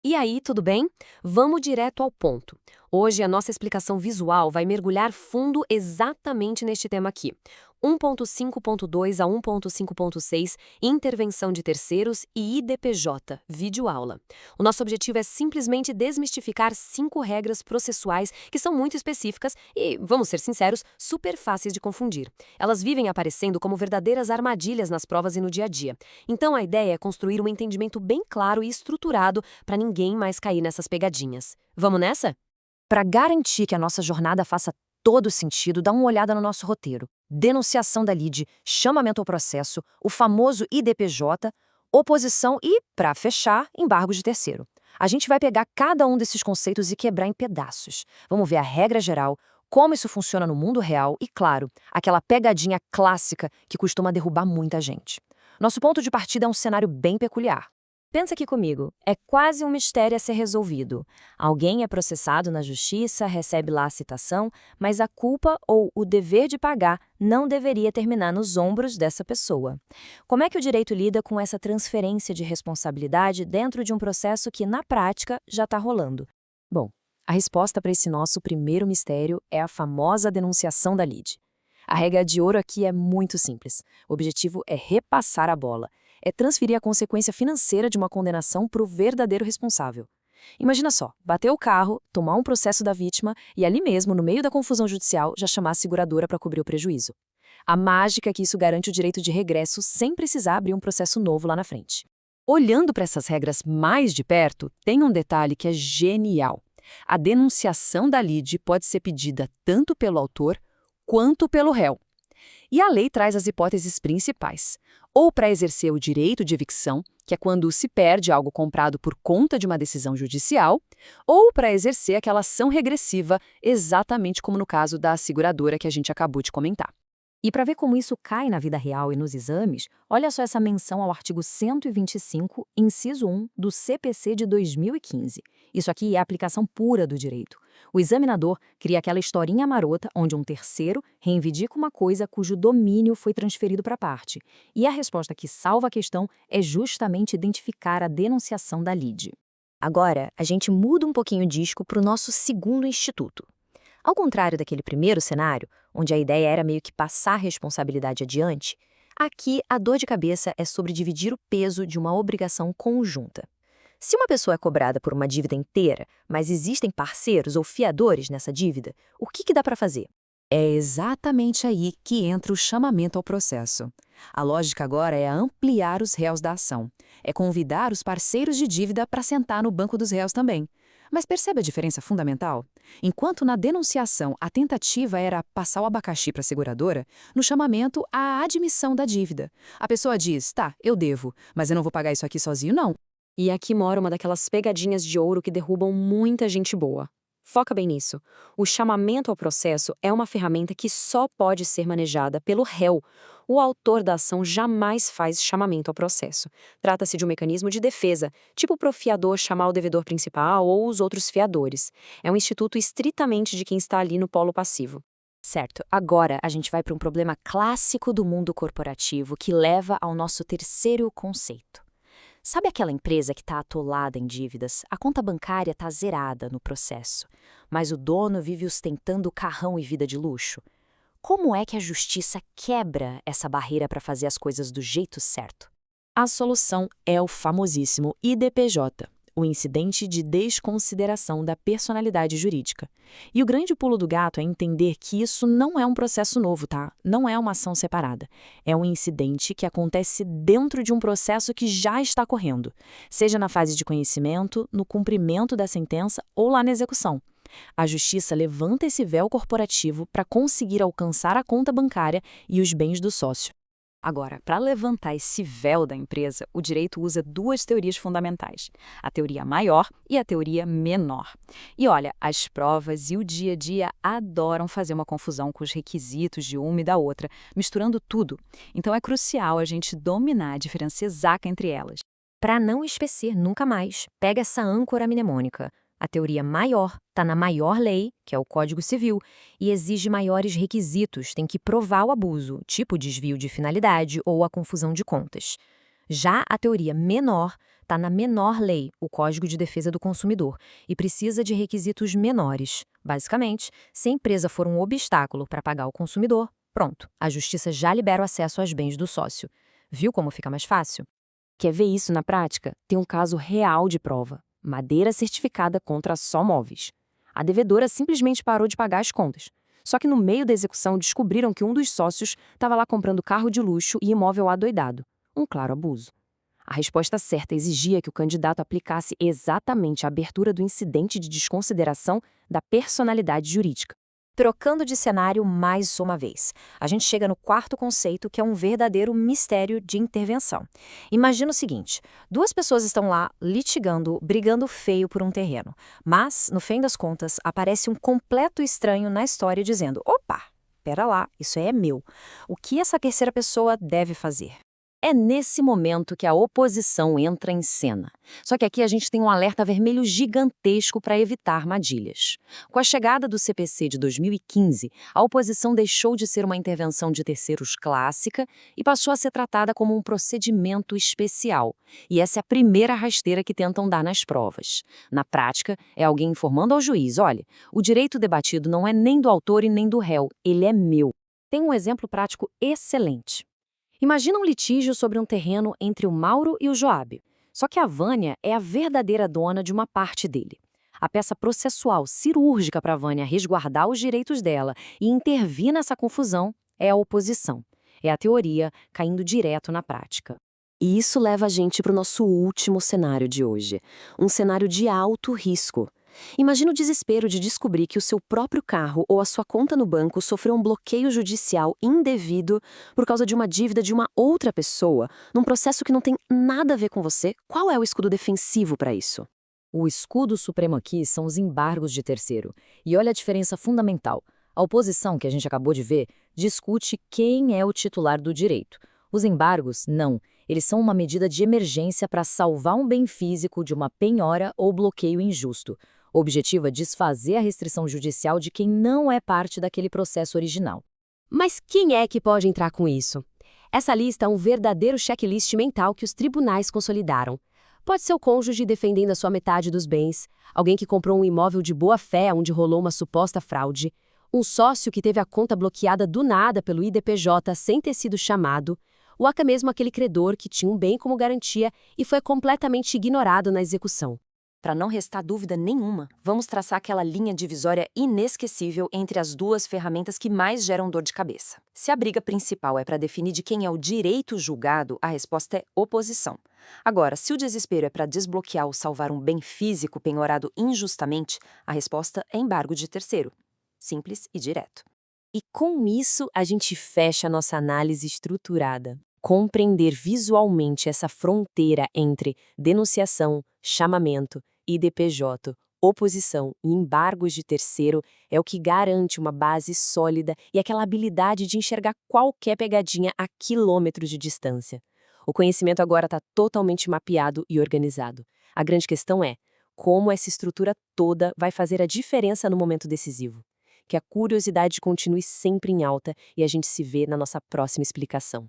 E aí, tudo bem? Vamos direto ao ponto. Hoje a nossa explicação visual vai mergulhar fundo exatamente neste tema aqui. 1.5.2 a 1.5.6, intervenção de terceiros e IDPJ, videoaula. O nosso objetivo é simplesmente desmistificar 5 regras processuais que são muito específicas e, vamos ser sinceros, super fáceis de confundir. Elas vivem aparecendo como verdadeiras armadilhas nas provas e no dia a dia. Então a ideia é construir um entendimento bem claro e estruturado para ninguém mais cair nessas pegadinhas. Vamos nessa? Para garantir que a nossa jornada faça todo sentido, dá uma olhada no nosso roteiro. Denunciação da lide, chamamento ao processo, o famoso IDPJ, oposição e, para fechar, embargo de terceiro. A gente vai pegar cada um desses conceitos e quebrar em pedaços. Vamos ver a regra geral, como isso funciona no mundo real e, claro, aquela pegadinha clássica que costuma derrubar muita gente. Nosso ponto de partida é um cenário bem peculiar. Pensa aqui comigo, é quase um mistério a ser resolvido. Alguém é processado na justiça, recebe lá a citação, mas a culpa ou o dever de pagar não deveria terminar nos ombros dessa pessoa. Como é que o direito lida com essa transferência de responsabilidade dentro de um processo que, na prática, já está rolando? Bom, a resposta para esse nosso primeiro mistério é a famosa denunciação da lide. A regra de ouro aqui é muito simples. O objetivo é repassar a bola. É transferir a consequência financeira de uma condenação para o verdadeiro responsável. Imagina só, bater o carro, tomar um processo da vítima e ali mesmo, no meio da confusão judicial, já chamar a seguradora para cobrir o prejuízo. A mágica é que isso garante o direito de regresso sem precisar abrir um processo novo lá na frente. Olhando para essas regras mais de perto, tem um detalhe que é genial. A denunciação da lide pode ser pedida tanto pelo autor quanto pelo réu. E a lei traz as hipóteses principais. Ou para exercer o direito de evicção, que é quando se perde algo comprado por conta de uma decisão judicial, ou para exercer aquela ação regressiva, exatamente como no caso da seguradora que a gente acabou de comentar. E para ver como isso cai na vida real e nos exames, olha só essa menção ao artigo 125, inciso 1, do CPC de 2015. Isso aqui é a aplicação pura do direito. O examinador cria aquela historinha marota onde um terceiro reivindica uma coisa cujo domínio foi transferido para a parte. E a resposta que salva a questão é justamente identificar a denunciação da lide. Agora, a gente muda um pouquinho o disco para o nosso segundo instituto. Ao contrário daquele primeiro cenário, onde a ideia era meio que passar a responsabilidade adiante, aqui a dor de cabeça é sobre dividir o peso de uma obrigação conjunta. Se uma pessoa é cobrada por uma dívida inteira, mas existem parceiros ou fiadores nessa dívida, o que dá para fazer? É exatamente aí que entra o chamamento ao processo. A lógica agora é ampliar os réus da ação. É convidar os parceiros de dívida para sentar no banco dos réus também. Mas percebe a diferença fundamental? Enquanto na denunciação a tentativa era passar o abacaxi para a seguradora, no chamamento há a admissão da dívida. A pessoa diz, tá, eu devo, mas eu não vou pagar isso aqui sozinho não. E aqui mora uma daquelas pegadinhas de ouro que derrubam muita gente boa. Foca bem nisso. O chamamento ao processo é uma ferramenta que só pode ser manejada pelo réu. O autor da ação jamais faz chamamento ao processo. Trata-se de um mecanismo de defesa, tipo para o fiador chamar o devedor principal ou os outros fiadores. É um instituto estritamente de quem está ali no polo passivo. Certo, agora a gente vai para um problema clássico do mundo corporativo que leva ao nosso terceiro conceito. Sabe aquela empresa que está atolada em dívidas? A conta bancária está zerada no processo, mas o dono vive ostentando carrão e vida de luxo? Como é que a justiça quebra essa barreira para fazer as coisas do jeito certo? A solução é o famosíssimo IDPJ, o incidente de desconsideração da personalidade jurídica. E o grande pulo do gato é entender que isso não é um processo novo, tá? Não é uma ação separada. É um incidente que acontece dentro de um processo que já está correndo, seja na fase de conhecimento, no cumprimento da sentença ou lá na execução. A justiça levanta esse véu corporativo para conseguir alcançar a conta bancária e os bens do sócio. Agora, para levantar esse véu da empresa, o direito usa duas teorias fundamentais, a teoria maior e a teoria menor. E olha, as provas e o dia a dia adoram fazer uma confusão com os requisitos de uma e da outra, misturando tudo. Então é crucial a gente dominar a diferença exata entre elas. Para não esquecer nunca mais, pega essa âncora mnemônica. A teoria maior está na maior lei, que é o Código Civil, e exige maiores requisitos, tem que provar o abuso, tipo desvio de finalidade ou a confusão de contas. Já a teoria menor está na menor lei, o Código de Defesa do Consumidor, e precisa de requisitos menores. Basicamente, se a empresa for um obstáculo para pagar o consumidor, pronto, a justiça já libera o acesso aos bens do sócio. Viu como fica mais fácil? Quer ver isso na prática? Tem um caso real de prova. Madeira certificada contra só móveis. A devedora simplesmente parou de pagar as contas. Só que no meio da execução descobriram que um dos sócios estava lá comprando carro de luxo e imóvel adoidado. Um claro abuso. A resposta certa exigia que o candidato aplicasse exatamente a abertura do incidente de desconsideração da personalidade jurídica. Trocando de cenário mais uma vez, a gente chega no quarto conceito, que é um verdadeiro mistério de intervenção. Imagina o seguinte: duas pessoas estão lá litigando, brigando feio por um terreno, mas, no fim das contas, aparece um completo estranho na história dizendo: opa, pera lá, isso aí é meu. O que essa terceira pessoa deve fazer? É nesse momento que a oposição entra em cena. Só que aqui a gente tem um alerta vermelho gigantesco para evitar armadilhas. Com a chegada do CPC de 2015, a oposição deixou de ser uma intervenção de terceiros clássica e passou a ser tratada como um procedimento especial. E essa é a primeira rasteira que tentam dar nas provas. Na prática, é alguém informando ao juiz: olha, o direito debatido não é nem do autor e nem do réu, ele é meu. Tem um exemplo prático excelente. Imagina um litígio sobre um terreno entre o Mauro e o Joabe. Só que a Vânia é a verdadeira dona de uma parte dele. A peça processual cirúrgica para a Vânia resguardar os direitos dela e intervir nessa confusão é a oposição. É a teoria caindo direto na prática. E isso leva a gente para o nosso último cenário de hoje. Um cenário de alto risco. Imagina o desespero de descobrir que o seu próprio carro ou a sua conta no banco sofreu um bloqueio judicial indevido por causa de uma dívida de uma outra pessoa, num processo que não tem nada a ver com você. Qual é o escudo defensivo para isso? O escudo supremo aqui são os embargos de terceiro. E olha a diferença fundamental. A oposição, que a gente acabou de ver, discute quem é o titular do direito. Os embargos, não. Eles são uma medida de emergência para salvar um bem físico de uma penhora ou bloqueio injusto. O objetivo é desfazer a restrição judicial de quem não é parte daquele processo original. Mas quem é que pode entrar com isso? Essa lista é um verdadeiro checklist mental que os tribunais consolidaram. Pode ser o cônjuge defendendo a sua metade dos bens, alguém que comprou um imóvel de boa fé onde rolou uma suposta fraude, um sócio que teve a conta bloqueada do nada pelo IDPJ sem ter sido chamado, ou até mesmo aquele credor que tinha um bem como garantia e foi completamente ignorado na execução. Para não restar dúvida nenhuma, vamos traçar aquela linha divisória inesquecível entre as duas ferramentas que mais geram dor de cabeça. Se a briga principal é para definir de quem é o direito julgado, a resposta é oposição. Agora, se o desespero é para desbloquear ou salvar um bem físico penhorado injustamente, a resposta é embargo de terceiro. Simples e direto. E com isso, a gente fecha a nossa análise estruturada. Compreender visualmente essa fronteira entre denunciação, chamamento, IDPJ, oposição e embargos de terceiro é o que garante uma base sólida e aquela habilidade de enxergar qualquer pegadinha a quilômetros de distância. O conhecimento agora está totalmente mapeado e organizado. A grande questão é como essa estrutura toda vai fazer a diferença no momento decisivo. Que a curiosidade continue sempre em alta e a gente se vê na nossa próxima explicação.